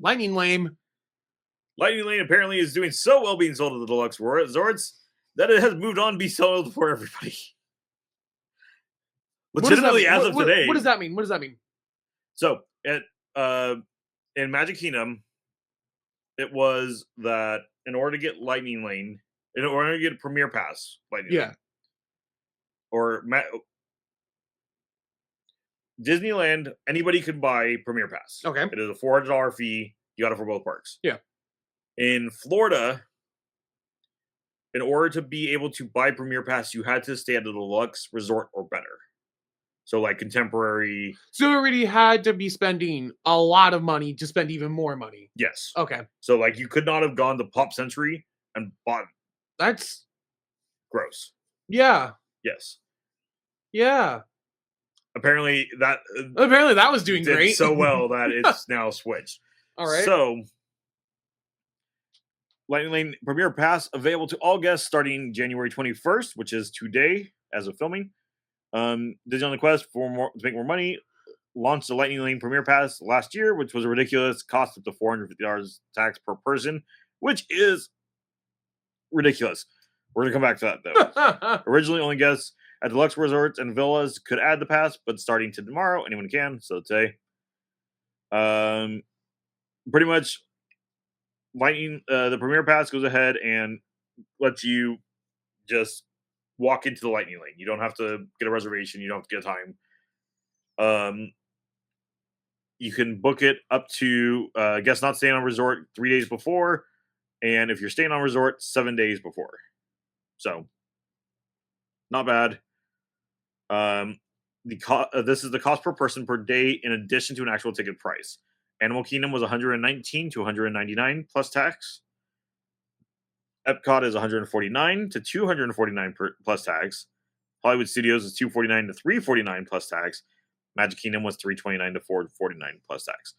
Lightning Lane. Lightning Lane apparently is doing so well being sold at the deluxe resorts that it has moved on to be sold for everybody. Legitimately, as of today. What does that mean? What does that mean? So, in Magic Kingdom, it was that in order to get Lightning Lane, in order to get a Premier Pass, Lightning Lane, or Disneyland, anybody could buy Premier Pass. Okay. It is a $400 fee. You got it for both parks. Yeah. In Florida, in order to be able to buy Premier Pass, you had to stay at the deluxe resort or better. So, like contemporary. So, you already had to be spending a lot of money to spend even more money. Yes. Okay. So, like, you could not have gone to Pop Century and bought. That's gross. Yeah. Yes. Yeah. Apparently that was doing great so well that it's now switched. All right. So, Lightning Lane Premier Pass available to all guests starting January 21st, which is today as of filming. Disney Quest to make more money launched the Lightning Lane Premier Pass last year, which was a ridiculous cost up to $450 tax per person, which is ridiculous. We're going to come back to that, though. Originally, only guests at deluxe resorts and villas could add the pass, but starting to tomorrow, anyone can. So today, pretty much, the Premier Pass goes ahead and lets you just walk into the Lightning Lane. You don't have to get a reservation. You don't have to get time. You can book it up to guests not staying on resort 3 days before, and if you're staying on resort, 7 days before. So, not bad. This is the cost per person per day in addition to an actual ticket price. Animal Kingdom was $119 to $199 plus tax. Epcot is $149 to $249 plus tax. Hollywood Studios is $249 to $349 plus tax. Magic Kingdom was $329 to $449 plus tax.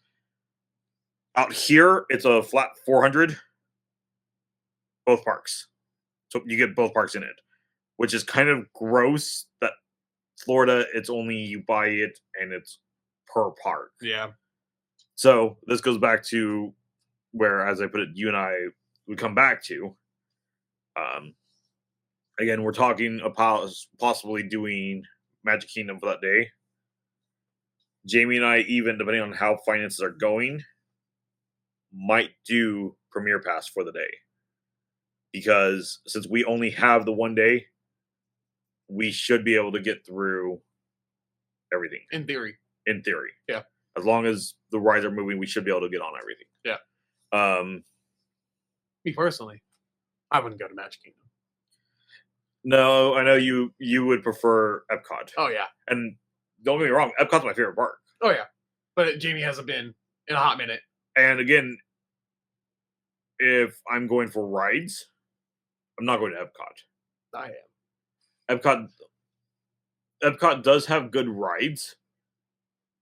Out here, it's a flat $400. Both parks. So you get both parks in it, which is kind of gross that Florida, it's only you buy it and it's per park. Yeah. So this goes back to where, as I put it, you and I would come back to. Again, we're talking about possibly doing Magic Kingdom for that day. Jamie and I, even depending on how finances are going, might do Premier Pass for the day. Because since we only have the 1 day, we should be able to get through everything. In theory. In theory. Yeah. As long as the rides are moving, we should be able to get on everything. Yeah. Me personally, I wouldn't go to Magic Kingdom. No, I know you would prefer Epcot. Oh, yeah. And don't get me wrong, Epcot's my favorite park. Oh, yeah. But Jamie hasn't been in a hot minute. And again, if I'm going for rides, I'm not going to Epcot. I am. Epcot does have good rides.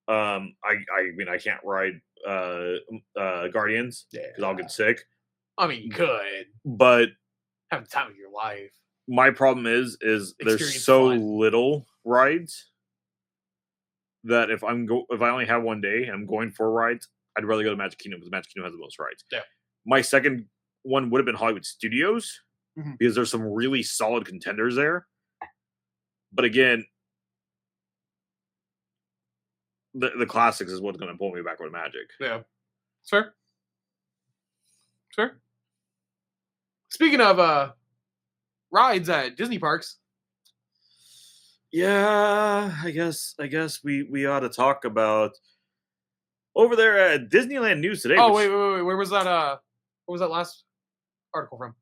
I mean, I can't ride Guardians because I'll get sick. I mean, you could. But have the time of your life. My problem is there's so little rides that if I only have 1 day and I'm going for rides, I'd rather go to Magic Kingdom because Magic Kingdom has the most rides. Yeah. My second one would have been Hollywood Studios because there's some really solid contenders there. But again, the classics is what's going to pull me back with Magic. Yeah. Fair. Speaking of rides at Disney parks. Yeah, I guess we ought to talk about over there at Disneyland News today. Oh, wait. Where was that? What was that last article from?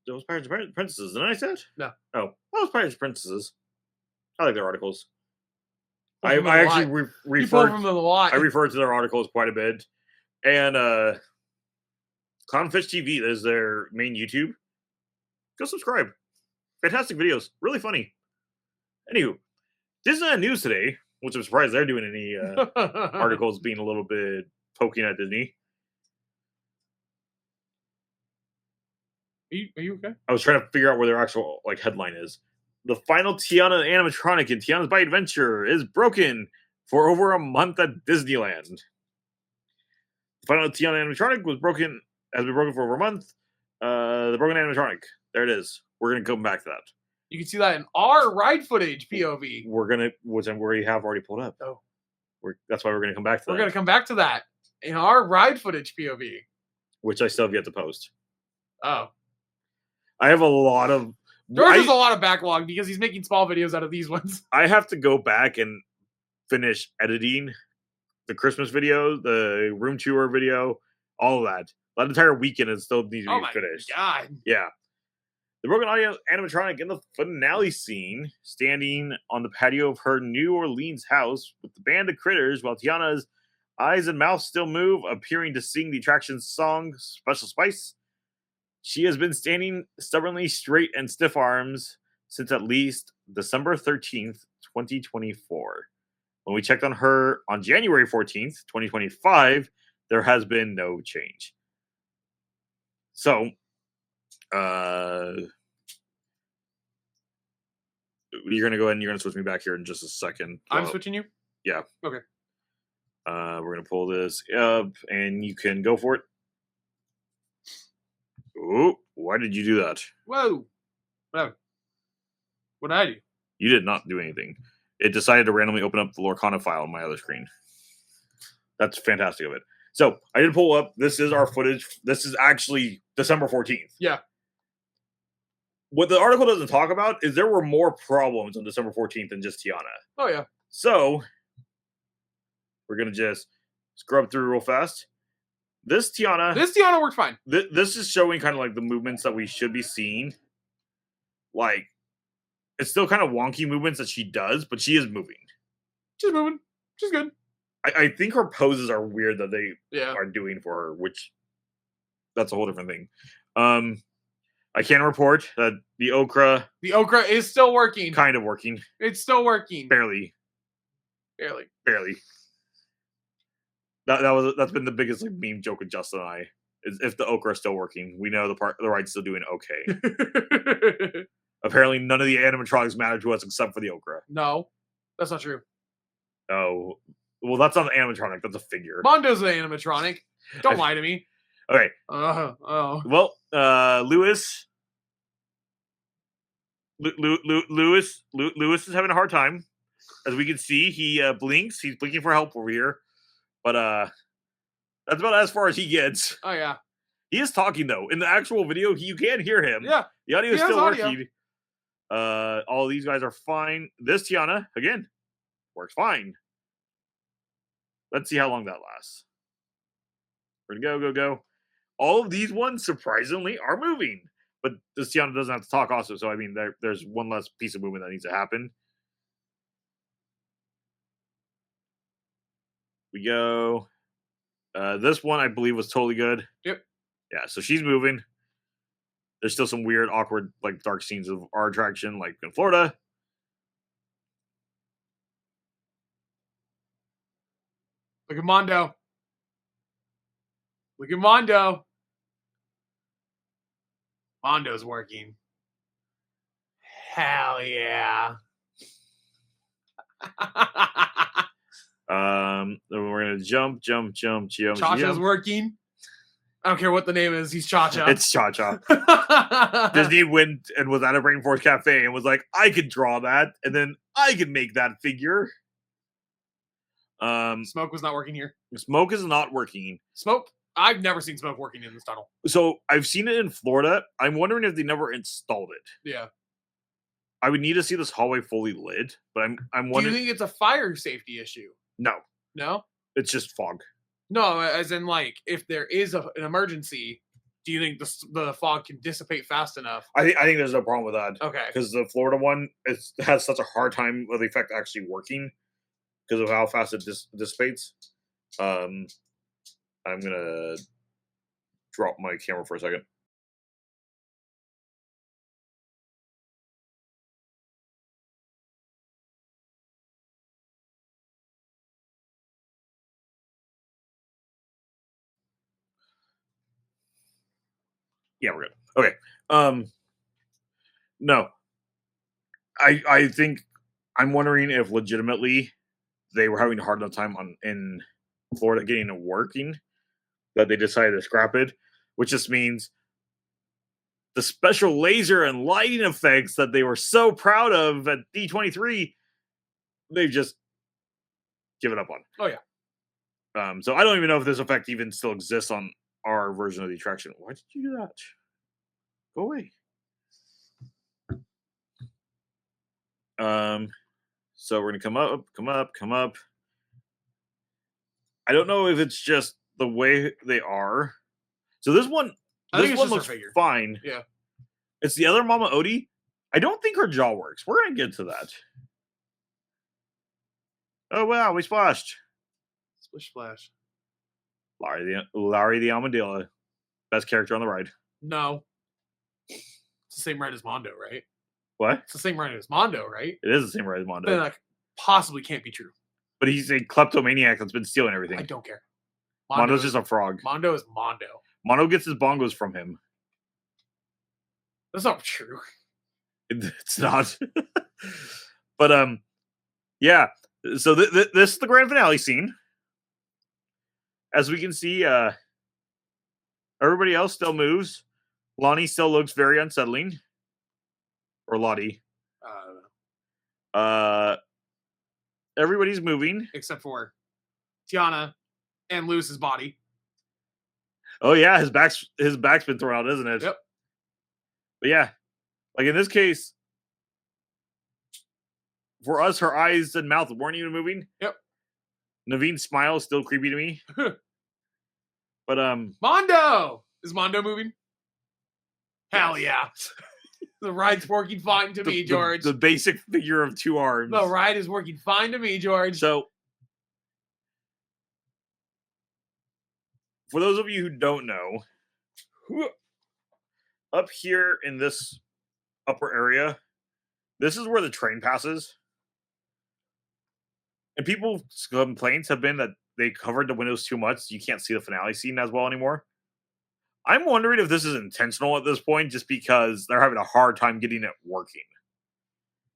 It was Pirates and Princesses, didn't I say it? No. Oh, that was Pirates and Princesses. I like their articles. I actually referred from them a lot. I referred to their articles quite a bit. And Clownfish TV is their main YouTube. Go subscribe. Fantastic videos. Really funny. Anywho, Disneyland News today, which I'm surprised they're doing any articles being a little bit poking at Disney. Are you okay? I was trying to figure out where their actual headline is. The final Tiana animatronic in Tiana's Bite Adventure is broken for over a month at Disneyland. Final Tiana animatronic has been broken for over a month. The broken animatronic. There it is. We're gonna come back to that. You can see that in our ride footage POV. Which we have already pulled up. Oh, That's why we're gonna come back to that. We're gonna come back to that in our ride footage POV, which I still have yet to post. Oh, I have a lot of. George has a lot of backlog because he's making small videos out of these ones. I have to go back and finish editing the Christmas video, the room tour video, all of that. That entire weekend is still needs to be finished. Oh my god! Yeah. The broken audio animatronic in the finale scene, standing on the patio of her New Orleans house with the band of critters while Tiana's eyes and mouth still move, appearing to sing the attraction's song, Special Spice. She has been standing stubbornly straight and stiff arms since at least December 13th, 2024. When we checked on her on January 14th, 2025, there has been no change. So, you're going to go ahead and you're going to switch me back here in just a second. I'm switching you? Yeah. Okay. We're going to pull this up and you can go for it. Oh, why did you do that? Whoa. What did I do? You did not do anything. It decided to randomly open up the Lorcana file on my other screen. That's fantastic of it. So, I did pull up. This is our footage. This is actually December 14th. Yeah. What the article doesn't talk about is there were more problems on December 14th than just Tiana. Oh, yeah. So, we're going to just scrub through real fast. This Tiana worked fine. This is showing kind of like the movements that we should be seeing. Like, it's still kind of wonky movements that she does, but she is moving. She's moving. She's good. I think her poses are weird that they are doing for her, which that's a whole different thing. I can report that the okra is still working. Kind of working. It's still working. Barely. That's been the biggest like meme joke with Justin and I. Is if the okra is still working, we know the ride's still doing okay. Apparently, none of the animatronics matter to us except for the okra. No, that's not true. Oh, well, that's not an animatronic. That's a figure. Mondo's an animatronic. Don't lie to me. Okay. Well, Lewis is having a hard time. As we can see, he blinks. He's blinking for help over here. But that's about as far as he gets. Oh, yeah. He is talking, though. In the actual video, you can hear him. Yeah. The audio is still working. All these guys are fine. This Tiana, again, works fine. Let's see how long that lasts. We're going to go. All of these ones, surprisingly, are moving. But this Tiana doesn't have to talk also. So, I mean, there's one less piece of movement that needs to happen. We go. This one, I believe, was totally good. Yep. Yeah, so she's moving. There's still some weird, awkward, like, dark scenes of our attraction, like in Florida. Look at Mondo. Look at Mondo. Mondo's working. Hell yeah. Then we're gonna jump. Cha-Cha's working. I don't care what the name is. He's Cha-Cha. It's Cha-Cha. Disney went and was at a Rainforest Cafe and was like, I could draw that, and then I could make that figure. Smoke was not working here. Smoke is not working. Smoke? I've never seen smoke working in this tunnel. So I've seen it in Florida. I'm wondering if they never installed it. Yeah. I would need to see this hallway fully lit, but I'm wondering. Do you think it's a fire safety issue? No. No? It's just fog. No, as in, like, if there is an emergency, do you think the fog can dissipate fast enough? I think there's no problem with that. Okay. Because the Florida one has such a hard time with the effect actually working because of how fast it dissipates. I'm going to drop my camera for a second. Yeah, we're good. Okay. No. I think I'm wondering if legitimately they were having a hard enough time in Florida getting it working that they decided to scrap it, which just means the special laser and lighting effects that they were so proud of at D23, they've just given up on. Oh yeah. So I don't even know if this effect even still exists on our version of the attraction. Why did you do that? Go away. So we're gonna come up. I don't know if it's just the way they are. So this one looks fine. Yeah. It's the other Mama Odie. I don't think her jaw works. We're gonna get to that. Oh wow, we splashed. Splish splash. Larry the Armadillo, best character on the ride. No. It's the same ride as Mondo, right? What? It's the same ride as Mondo, right? It is the same ride as Mondo. Then that possibly can't be true. But he's a kleptomaniac that's been stealing everything. I don't care. Mondo's just a frog. Mondo is Mondo. Mondo gets his bongos from him. That's not true. It's not. But yeah. So this is the grand finale scene. As we can see, everybody else still moves. Lonnie still looks very unsettling. Or Lottie. Everybody's moving. Except for Tiana and Lewis's body. Oh yeah, his back's been thrown out, isn't it? Yep. But yeah. Like in this case, for us, her eyes and mouth weren't even moving. Yep. Naveen's smile is still creepy to me. But Mondo! Is Mondo moving? Hell yeah. The ride's working fine to me, George. The basic figure of two arms. The ride is working fine to me, George. So, for those of you who don't know, up here in this upper area, this is where the train passes. And people's complaints have been that they covered the windows too much, so you can't see the finale scene as well anymore. I'm wondering if this is intentional at this point, just because they're having a hard time getting it working.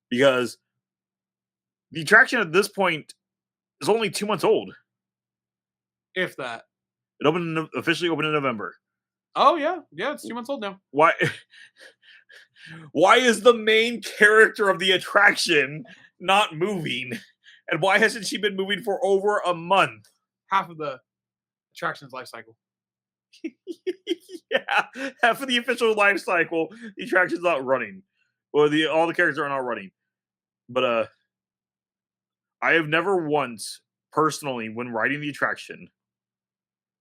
Because the attraction at this point is only 2 months old. If that. It officially opened in November. Oh yeah, it's 2 months old now. Why? Why is the main character of the attraction not moving? And why hasn't she been moving for over a month? Half of the attraction's life cycle. Yeah, half of the official life cycle, the attraction's not running. Or all the characters are not running. But I have never once, personally, when riding the attraction,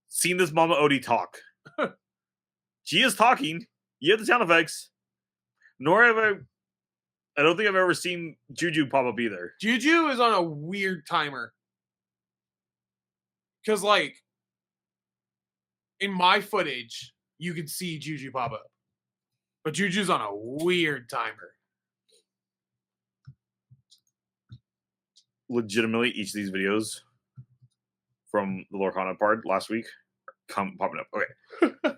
seen this Mama Odie talk. She is talking. You have the sound effects. Nor have I don't think I've ever seen Juju pop up either. Juju is on a weird timer. Because, like, in my footage, you can see Juju pop up. But Juju's on a weird timer. Legitimately, each of these videos from the Lorcana part last week come popping up. Okay.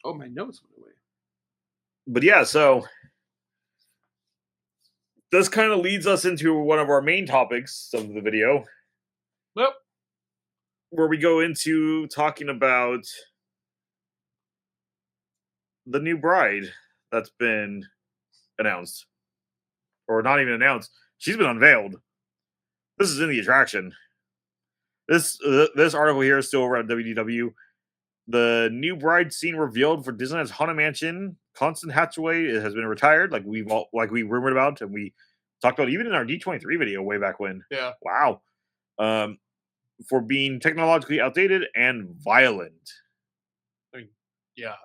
Oh, my notes went away. But yeah, so this kind of leads us into one of our main topics of the video. Yep. Where we go into talking about the new bride that's been announced. Or not even announced. She's been unveiled. This is in the attraction. This article here is still over at WDW. The new bride scene revealed for Disneyland's Haunted Mansion. Constance Hatchaway has been retired, like we rumored about, and we talked about even in our D23 video way back when. Yeah. Wow. For being technologically outdated and violent. I mean, yeah.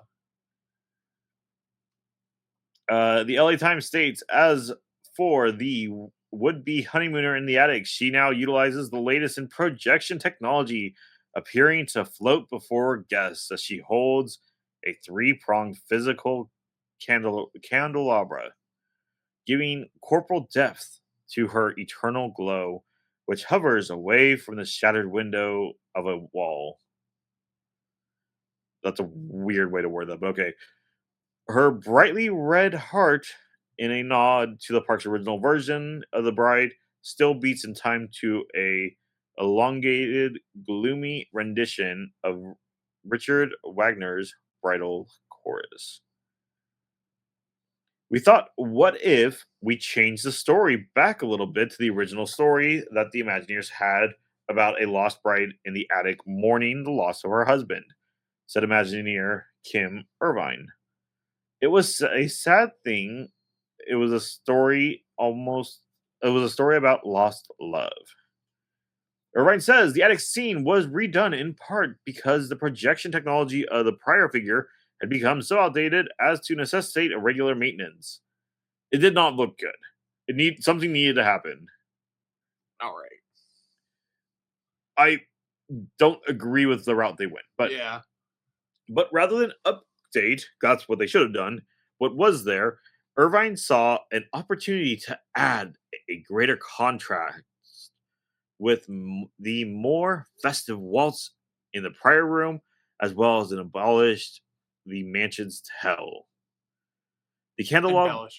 The LA Times states, as for the would-be honeymooner in the attic, she now utilizes the latest in projection technology, appearing to float before guests as she holds a three-pronged physical candelabra, giving corporal depth to her eternal glow, which hovers away from the shattered window of a wall. That's a weird way to word that, but okay. Her brightly red heart, in a nod to the park's original version of the bride, still beats in time to a elongated, gloomy rendition of Richard Wagner's Bridal Chorus. We thought, what if we changed the story back a little bit to the original story that the Imagineers had about a lost bride in the attic mourning the loss of her husband, said Imagineer Kim Irvine. It was a sad thing. It was a story about lost love. Irvine says the attic scene was redone in part because the projection technology of the prior figure had become so outdated as to necessitate a regular maintenance. It did not look good. Something needed to happen. All right. I don't agree with the route they went, but yeah. But rather than update, that's what they should have done. What was there? Irvine saw an opportunity to add a greater contrast with the more festive waltz in the prior room, as well as an abolished the mansion's hell. The candelabra,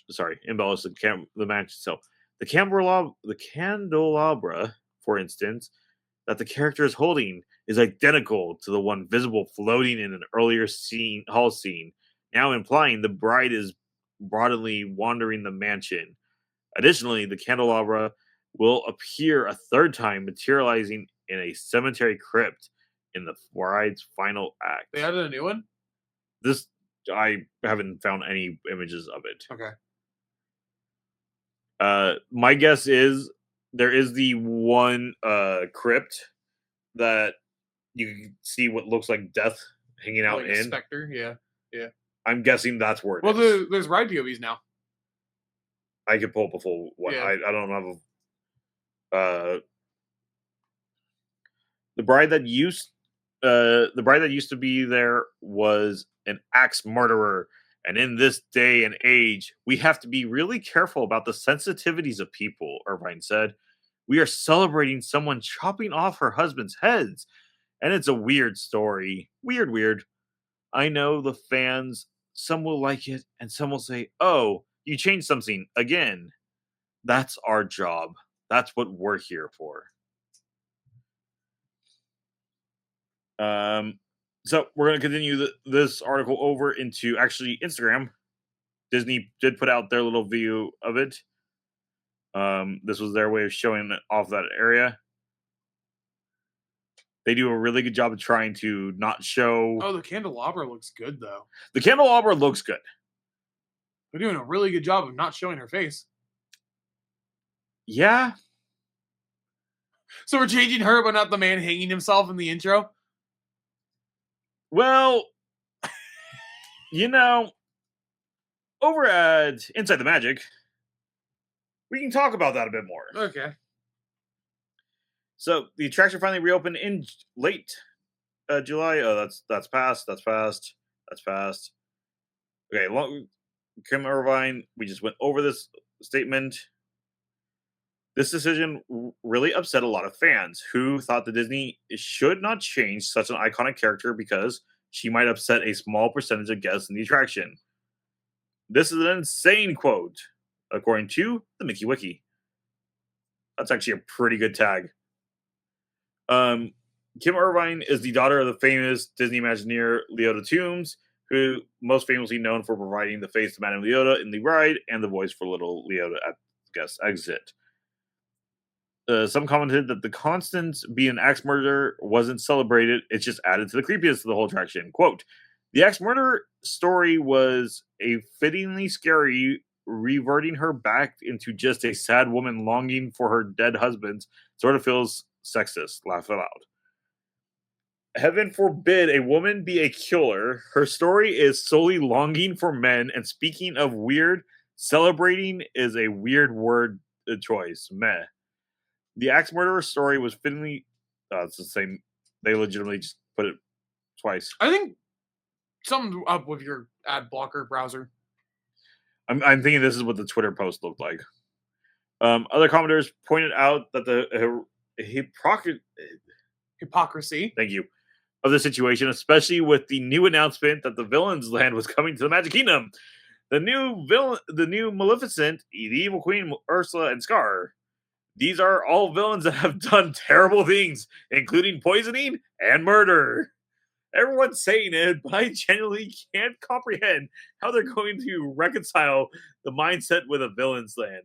embellish the mansion itself. The candelabra, for instance, that the character is holding is identical to the one visible floating in an earlier hall scene, now implying the bride is broadly wandering the mansion. Additionally, the candelabra will appear a third time, materializing in a cemetery crypt in the bride's final act. They added a new one? I haven't found any images of it. Okay. My guess is there is the one crypt that you can see what looks like death hanging out like in. A specter, yeah. I'm guessing that's where it is. There's ride POVs now. I could pull up a full one. Yeah. I don't have a the bride that used to be there was an axe murderer. And in this day and age, we have to be really careful about the sensitivities of people, Irvine said. We are celebrating someone chopping off her husband's heads. And it's a weird story. Weird. I know the fans, some will like it, and some will say, oh, you changed something again. That's our job. That's what we're here for. So we're going to continue this article over into actually Instagram. Disney did put out their little view of it. This was their way of showing off that area. They do a really good job of trying to not show. Oh, the candelabra looks good, though. The candelabra looks good. They're doing a really good job of not showing her face. Yeah. So we're changing her, but not the man hanging himself in the intro? Well, over at Inside the Magic, we can talk about that a bit more. Okay. So the attraction finally reopened in late July. Oh, that's fast. Okay, Kim Irvine, we just went over this statement. This decision really upset a lot of fans who thought that Disney should not change such an iconic character because she might upset a small percentage of guests in the attraction. This is an insane quote, according to the Mickey Wiki. That's actually a pretty good tag. Kim Irvine is the daughter of the famous Disney Imagineer Leota Toombs, who most famously known for providing the face to Madame Leota in the ride and the voice for little Leota at guest exit. Some commented that the constant being an axe murderer wasn't celebrated, it's just added to the creepiness of the whole attraction. Quote, the axe murder story was a fittingly scary, reverting her back into just a sad woman longing for her dead husband sort of feels sexist. Laugh aloud. Heaven forbid a woman be a killer. Her story is solely longing for men, and speaking of weird, celebrating is a weird word choice. Meh. The axe murderer story was fittingly. It's the same. They legitimately just put it twice. I think something's up with your ad blocker browser. I'm thinking this is what the Twitter post looked like. Other commenters pointed out that the hypocrisy. Thank you. Of the situation, especially with the new announcement that the Villains Land was coming to the Magic Kingdom. The new Maleficent, the Evil Queen, Ursula, and Scar. These are all villains that have done terrible things, including poisoning and murder. Everyone's saying it, but I genuinely can't comprehend how they're going to reconcile the mindset with a villain's land.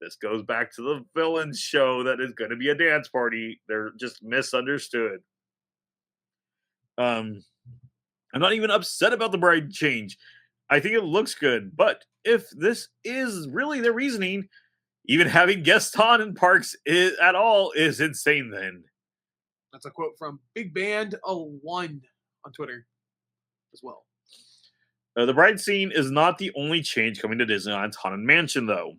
This goes back to the villains show that is going to be a dance party. They're just misunderstood. I'm not even upset about the bride change. I think it looks good, but if this is really their reasoning, even having guests on in parks at all is insane then. That's a quote from Big Band 01 on Twitter as well. The bride scene is not the only change coming to Disneyland's Haunted Mansion, though.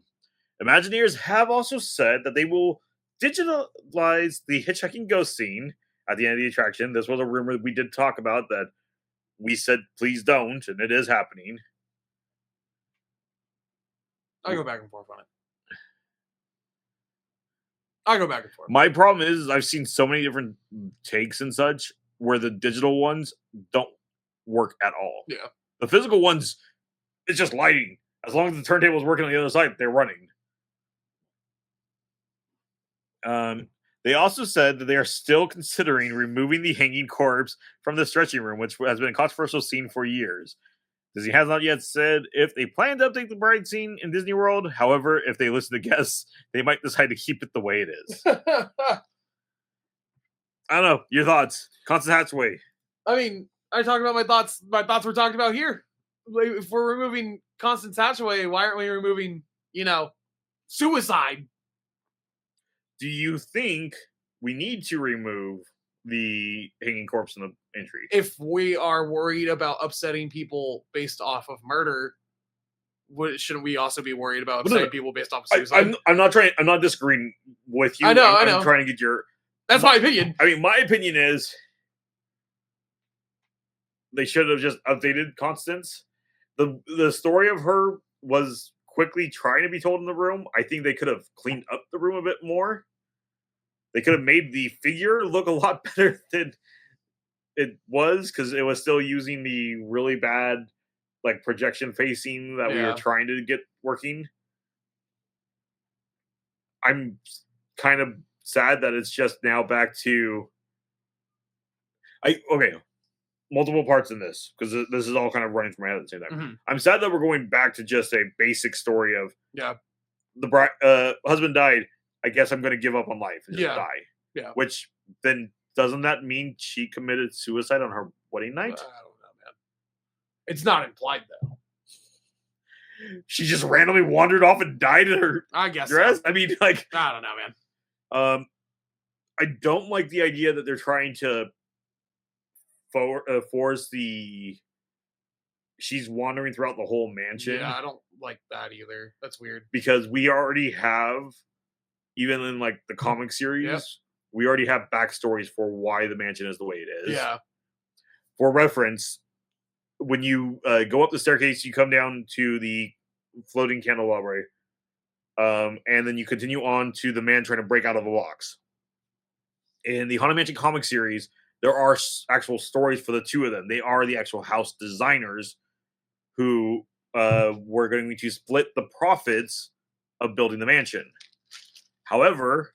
Imagineers have also said that they will digitalize the hitchhiking ghost scene at the end of the attraction. This was a rumor that we did talk about that we said please don't, and it is happening. I go back and forth on it. I go back and forth. My problem is I've seen so many different takes and such where the digital ones don't work at all. Yeah. The physical ones, it's just lighting. As long as the turntable is working on the other side, they're running. They also said that they are still considering removing the hanging corpse from the stretching room, which has been a controversial scene for years. Disney has not yet said if they plan to update the bride scene in Disney World. However, if they listen to guests, they might decide to keep it the way it is. I don't know. Your thoughts? Constance Hatchway. I mean, I talked about my thoughts. My thoughts were talked about here. Like, if we're removing Constance Hatchway, why aren't we removing, suicide? Do you think we need to remove the hanging corpse in the entry? If we are worried about upsetting people based off of murder, shouldn't we also be worried about upsetting people based off of suicide? I'm not disagreeing with you. I know. I'm trying to get your... That's my opinion. I mean, my opinion is they should have just updated Constance. The story of her was quickly trying to be told in the room. I think they could have cleaned up the room a bit more. They could have made the figure look a lot better than it was, because it was still using the really bad projection facing that we were trying to get working. I'm kind of sad that it's just now back to multiple parts in this, because this is all kind of running through my head at the same time. Mm-hmm. I'm sad that we're going back to just a basic story of the husband died. I guess I'm going to give up on life and just die. Yeah. Which then doesn't that mean she committed suicide on her wedding night? I don't know, man. It's not implied though. She just randomly wandered off and died in her dress. So. I mean, I don't know, man. I don't like the idea that they're trying to force she's wandering throughout the whole mansion. Yeah, I don't like that either. That's weird. Because we already have, even in the comic series, we already have backstories for why the mansion is the way it is. Yeah. For reference, when you go up the staircase, you come down to the floating candelabra, and then you continue on to the man trying to break out of the box. In the Haunted Mansion comic series, there are actual stories for the two of them. They are the actual house designers who were going to split the profits of building the mansion. However,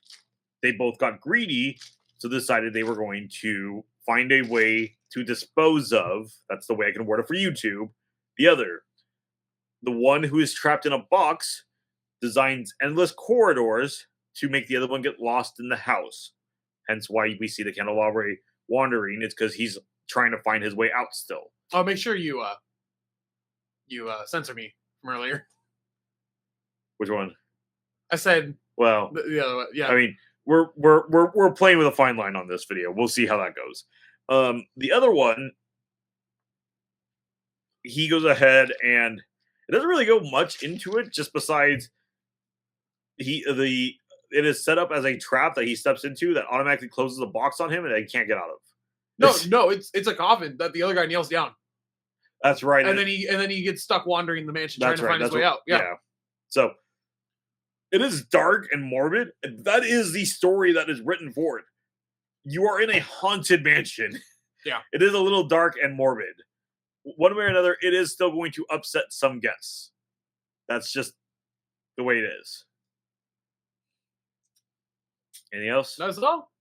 they both got greedy, so decided they were going to find a way to dispose of, that's the way I can word it for YouTube, the other. The one who is trapped in a box designs endless corridors to make the other one get lost in the house. Hence why we see the candelabra wandering. It's because he's trying to find his way out still. Oh, make sure you censor me from earlier. Which one? I said. Well, the other one. Yeah. I mean, we're playing with a fine line on this video. We'll see how that goes. The other one, he goes ahead and it doesn't really go much into it, just besides it is set up as a trap that he steps into that automatically closes the box on him and he can't get out of. No, it's a coffin that the other guy nails down. That's right. And then he gets stuck wandering the mansion trying to find his way out. Yeah. So it is dark and morbid. That is the story that is written for it. You are in a haunted mansion. Yeah. It is a little dark and morbid. One way or another, it is still going to upset some guests. That's just the way it is. Anything else? That's all.